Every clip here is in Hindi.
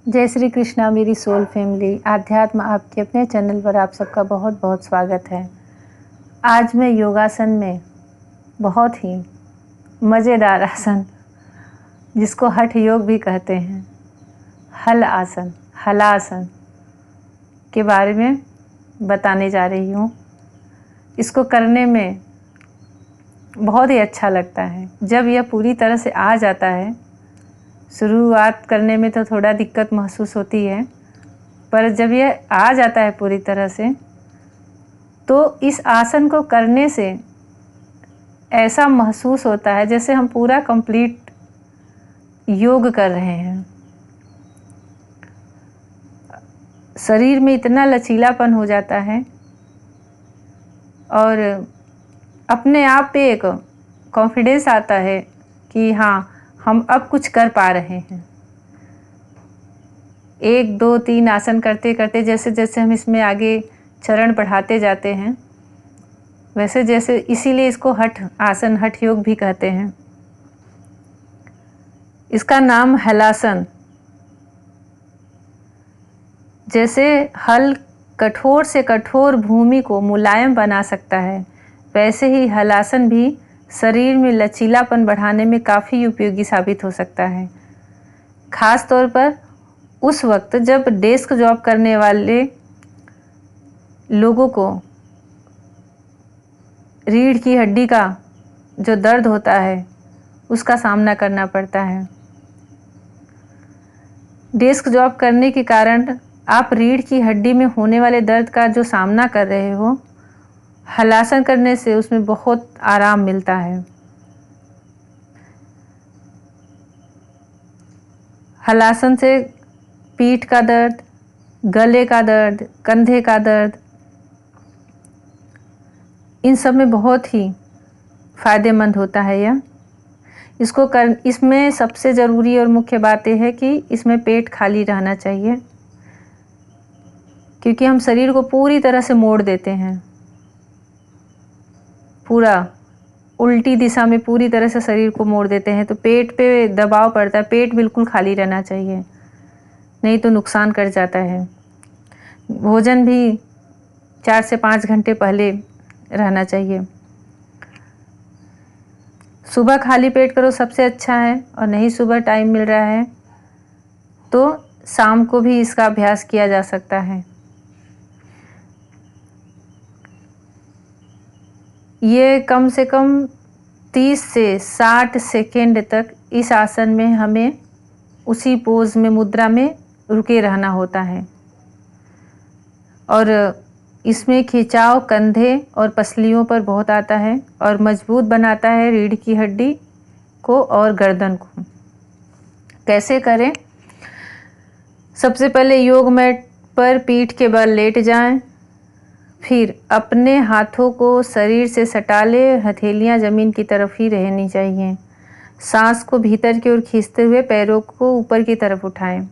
जय श्री कृष्णा मेरी सोल फैमिली। आध्यात्म आपके अपने चैनल पर आप सबका बहुत बहुत स्वागत है। आज मैं योगासन में बहुत ही मज़ेदार आसन, जिसको हठ योग भी कहते हैं, हलासन के बारे में बताने जा रही हूँ। इसको करने में बहुत ही अच्छा लगता है। जब यह पूरी तरह से आ जाता है, शुरुआत करने में तो थोड़ा दिक्कत महसूस होती है, पर जब यह आ जाता है पूरी तरह से, तो इस आसन को करने से ऐसा महसूस होता है जैसे हम पूरा कंप्लीट योग कर रहे हैं। शरीर में इतना लचीलापन हो जाता है और अपने आप पे एक कॉन्फिडेंस आता है कि हाँ, हम अब कुछ कर पा रहे हैं। 1, 2, 3 आसन करते करते जैसे जैसे हम इसमें आगे चरण बढ़ाते जाते हैं, वैसे जैसे, इसीलिए इसको हठ आसन, हठ योग भी कहते हैं। इसका नाम हलासन। जैसे हल कठोर से कठोर भूमि को मुलायम बना सकता है, वैसे ही हलासन भी शरीर में लचीलापन बढ़ाने में काफ़ी उपयोगी साबित हो सकता है। खास तौर पर उस वक्त जब डेस्क जॉब करने वाले लोगों को रीढ़ की हड्डी का जो दर्द होता है, उसका सामना करना पड़ता है। डेस्क जॉब करने के कारण आप रीढ़ की हड्डी में होने वाले दर्द का जो सामना कर रहे हो, हलासन करने से उसमें बहुत आराम मिलता है। हलासन से पीठ का दर्द, गले का दर्द, कंधे का दर्द, इन सब में बहुत ही फ़ायदेमंद होता है यह। इसमें सबसे ज़रूरी और मुख्य बात यह है कि इसमें पेट खाली रहना चाहिए, क्योंकि हम शरीर को पूरी तरह से मोड़ देते हैं। पूरा उल्टी दिशा में पूरी तरह से शरीर को मोड़ देते हैं, तो पेट पे दबाव पड़ता है। पेट बिल्कुल खाली रहना चाहिए, नहीं तो नुकसान कर जाता है। भोजन भी 4 से 5 घंटे पहले रहना चाहिए। सुबह खाली पेट करो सबसे अच्छा है, और नहीं सुबह टाइम मिल रहा है तो शाम को भी इसका अभ्यास किया जा सकता है। ये कम से कम 30 से 60 सेकेंड तक इस आसन में हमें उसी पोज में, मुद्रा में रुके रहना होता है, और इसमें खिंचाव कंधे और पसलियों पर बहुत आता है और मजबूत बनाता है रीढ़ की हड्डी को और गर्दन को। कैसे करें? सबसे पहले योग मैट पर पीठ के बल लेट जाएं, फिर अपने हाथों को शरीर से सटा ले। हथेलियां जमीन की तरफ ही रहनी चाहिए। सांस को भीतर की ओर खींचते हुए पैरों को ऊपर की तरफ उठाएं।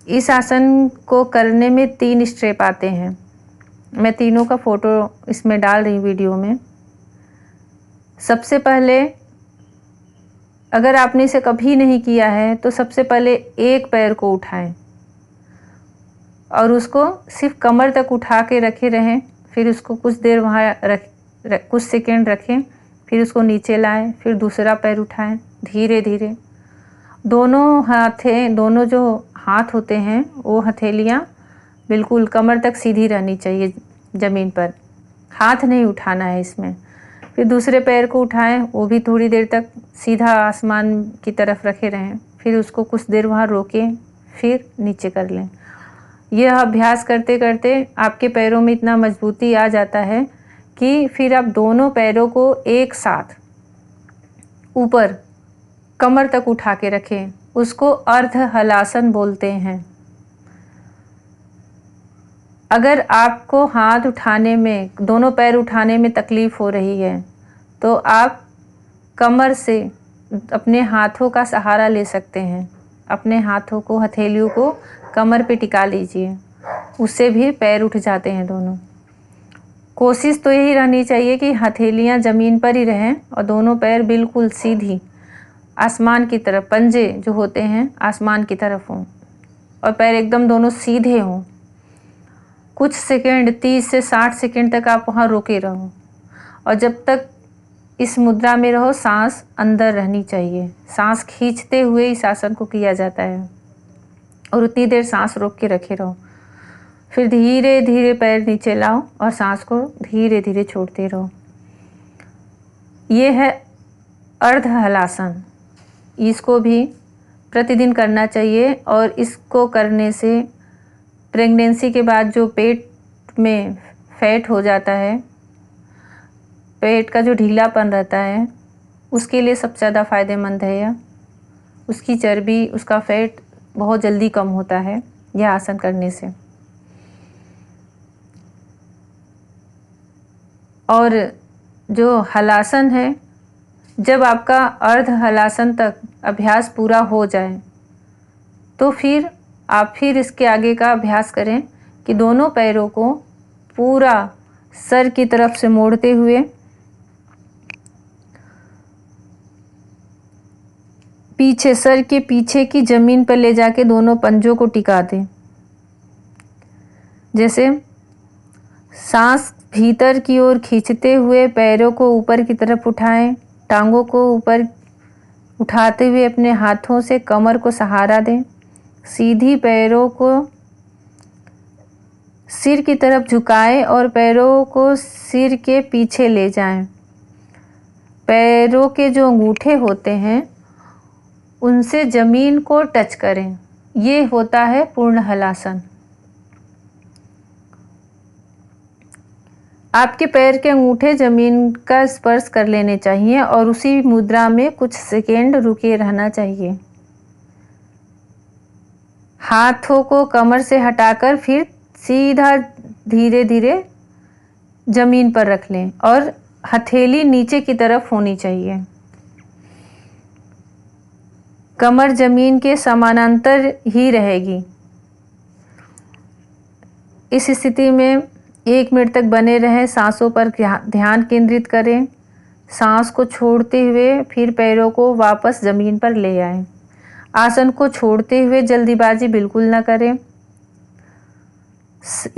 इस आसन को करने में 3 स्टेप आते हैं। मैं तीनों का फोटो इसमें डाल रही हूँ वीडियो में। सबसे पहले, अगर आपने इसे कभी नहीं किया है तो सबसे पहले एक पैर को उठाएं और उसको सिर्फ कमर तक उठा के रखे रहें। फिर उसको कुछ देर वहाँ कुछ सेकेंड रखें, फिर उसको नीचे लाएं, फिर दूसरा पैर उठाएं धीरे धीरे। दोनों जो हाथ होते हैं, वो हथेलियाँ बिल्कुल कमर तक सीधी रहनी चाहिए ज़मीन पर, हाथ नहीं उठाना है इसमें। फिर दूसरे पैर को उठाएं, वो भी थोड़ी देर तक सीधा आसमान की तरफ रखे रहें, फिर उसको कुछ देर वहाँ रोकें, फिर नीचे कर लें। यह अभ्यास करते करते आपके पैरों में इतना मजबूती आ जाता है कि फिर आप दोनों पैरों को एक साथ ऊपर कमर तक उठा के रखें। उसको अर्ध हलासन बोलते हैं। अगर आपको हाथ उठाने में, दोनों पैर उठाने में तकलीफ़ हो रही है, तो आप कमर से अपने हाथों का सहारा ले सकते हैं। अपने हाथों को, हथेलियों को कमर पे टिका लीजिए, उससे भी पैर उठ जाते हैं दोनों। कोशिश तो यही रहनी चाहिए कि हथेलियां ज़मीन पर ही रहें और दोनों पैर बिल्कुल सीधी आसमान की तरफ, पंजे जो होते हैं आसमान की तरफ हों और पैर एकदम दोनों सीधे हों। कुछ सेकंड 30 से 60 सेकंड तक आप वहाँ रोके रहो और जब तक इस मुद्रा में रहो सांस अंदर रहनी चाहिए। सांस खींचते हुए इस आसन को किया जाता है और उतनी देर सांस रोक के रखे रहो। फिर धीरे धीरे पैर नीचे लाओ और सांस को धीरे धीरे छोड़ते रहो। ये है अर्ध हलासन। इसको भी प्रतिदिन करना चाहिए और इसको करने से प्रेगनेंसी के बाद जो पेट में फैट हो जाता है, पेट का जो ढीलापन रहता है, उसके लिए सबसे ज़्यादा फ़ायदेमंद है यह। उसकी चर्बी, उसका फैट बहुत जल्दी कम होता है यह आसन करने से। और जो हलासन है, जब आपका अर्ध हलासन तक अभ्यास पूरा हो जाए तो फिर आप इसके आगे का अभ्यास करें कि दोनों पैरों को पूरा सर की तरफ से मोड़ते हुए पीछे, सर के पीछे की ज़मीन पर ले जाके दोनों पंजों को टिका दें। जैसे सांस भीतर की ओर खींचते हुए पैरों को ऊपर की तरफ उठाएं, टांगों को ऊपर उठाते हुए अपने हाथों से कमर को सहारा दें। सीधी पैरों को सिर की तरफ झुकाएं और पैरों को सिर के पीछे ले जाएं। पैरों के जो अंगूठे होते हैं उनसे ज़मीन को टच करें। ये होता है पूर्ण हलासन। आपके पैर के अंगूठे ज़मीन का स्पर्श कर लेने चाहिए और उसी मुद्रा में कुछ सेकेंड रुके रहना चाहिए। हाथों को कमर से हटाकर फिर सीधा धीरे धीरे ज़मीन पर रख लें और हथेली नीचे की तरफ होनी चाहिए। कमर ज़मीन के समानांतर ही रहेगी। इस स्थिति में 1 मिनट तक बने रहें। सांसों पर ध्यान केंद्रित करें। सांस को छोड़ते हुए फिर पैरों को वापस ज़मीन पर ले आएं। आसन को छोड़ते हुए जल्दीबाजी बिल्कुल न करें।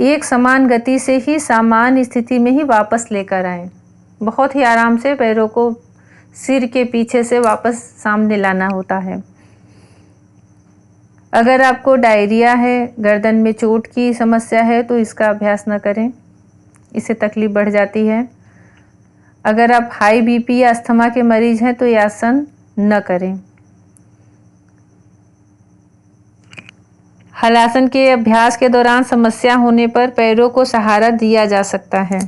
एक समान गति से ही सामान्य स्थिति में ही वापस लेकर आएं। बहुत ही आराम से पैरों को सिर के पीछे से वापस सामने लाना होता है। अगर आपको डायरिया है, गर्दन में चोट की समस्या है तो इसका अभ्यास न करें, इससे तकलीफ बढ़ जाती है। अगर आप हाई बीपी या अस्थमा के मरीज हैं तो ये आसन न करें। हलासन के अभ्यास के दौरान समस्या होने पर पैरों को सहारा दिया जा सकता है।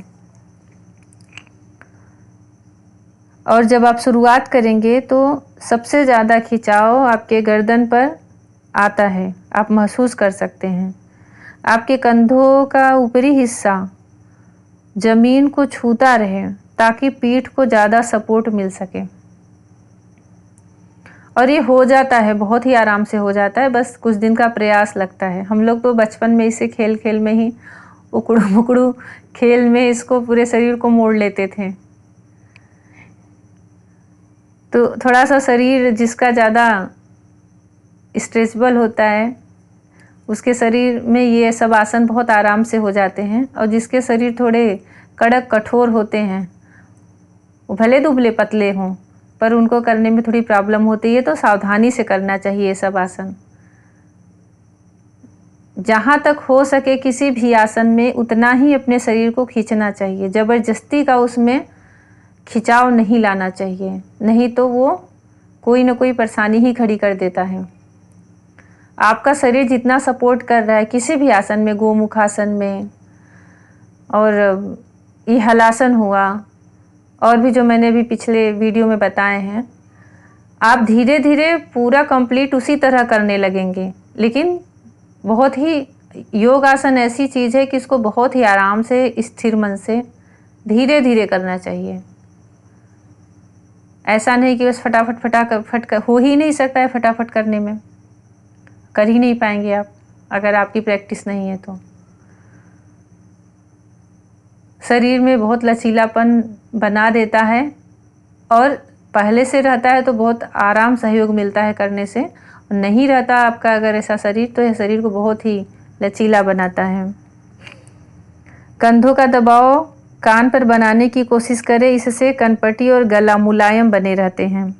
और जब आप शुरुआत करेंगे तो सबसे ज़्यादा खिंचाव आपके गर्दन पर आता है, आप महसूस कर सकते हैं। आपके कंधों का ऊपरी हिस्सा ज़मीन को छूता रहे ताकि पीठ को ज़्यादा सपोर्ट मिल सके। और ये हो जाता है, बहुत ही आराम से हो जाता है, बस कुछ दिन का प्रयास लगता है। हम लोग तो बचपन में इसे खेल खेल में ही, उकड़ू मुकड़ू खेल में इसको पूरे शरीर को मोड़ लेते थे। तो थोड़ा सा शरीर जिसका ज़्यादा स्ट्रेचेबल होता है उसके शरीर में ये सब आसन बहुत आराम से हो जाते हैं, और जिसके शरीर थोड़े कड़क कठोर होते हैं, वो भले दुबले पतले हों पर उनको करने में थोड़ी प्रॉब्लम होती है। तो सावधानी से करना चाहिए ये सब आसन। जहाँ तक हो सके किसी भी आसन में उतना ही अपने शरीर को खींचना चाहिए। ज़बरदस्ती का उसमें खिंचाव नहीं लाना चाहिए, नहीं तो वो कोई ना कोई परेशानी ही खड़ी कर देता है। आपका शरीर जितना सपोर्ट कर रहा है किसी भी आसन में, गोमुखासन में, और ये हलासन हुआ, और भी जो मैंने भी पिछले वीडियो में बताए हैं, आप धीरे धीरे पूरा कंप्लीट उसी तरह करने लगेंगे। लेकिन बहुत ही योग आसन ऐसी चीज़ है कि इसको बहुत ही आराम से, स्थिर मन से धीरे धीरे करना चाहिए। ऐसा नहीं कि बस फटाफट हो ही नहीं सकता है। फटाफट करने में कर ही नहीं पाएंगे आप, अगर आपकी प्रैक्टिस नहीं है तो। शरीर में बहुत लचीलापन बना देता है और पहले से रहता है तो बहुत आराम सहयोग मिलता है करने से, नहीं रहता आपका अगर ऐसा शरीर तो यह शरीर को बहुत ही लचीला बनाता है। कंधों का दबाव कान पर बनाने की कोशिश करें, इससे कनपट्टी और गला मुलायम बने रहते हैं।